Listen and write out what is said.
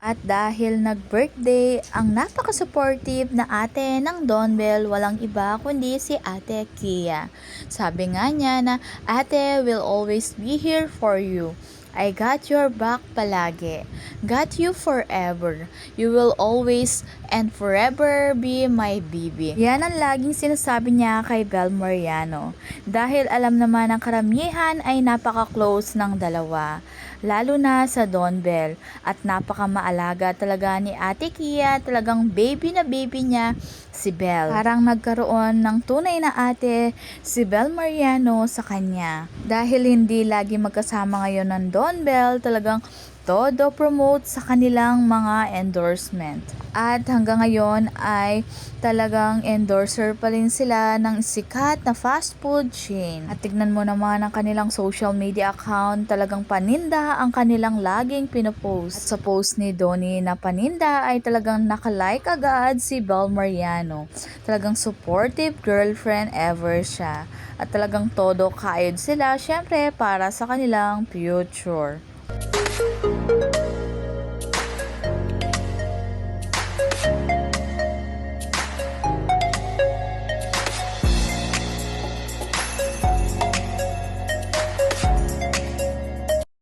At dahil nag-birthday ang napaka-supportive na ate ng Don Bell, walang iba kundi si Ate Kia. Sabi nga niya na, "Ate will always be here for you. I got your back palagi. Got you forever. You will always and forever be my baby." Yan ang laging sinasabi niya kay Bel Mariano. Dahil alam naman ng karamihan ay napaka-close ng dalawa. Lalo na sa Don Bell. At napaka-maalaga talaga ni Ate Kia. Talagang baby na baby niya si Bel. Parang nagkaroon ng tunay na ate si Bel Mariano sa kanya. Dahil hindi lagi magkasama ngayon ng Don Bell, talagang todo promote sa kanilang mga endorsement. At hanggang ngayon ay talagang endorser pa rin sila ng sikat na fast food chain. At tignan mo naman ang kanilang social media account, talagang paninda ang kanilang laging pinopost. At sa post ni Donnie na paninda ay talagang nakalike agad si Bel Mariano. Talagang supportive girlfriend ever siya. At talagang todo kayod sila syempre para sa kanilang future.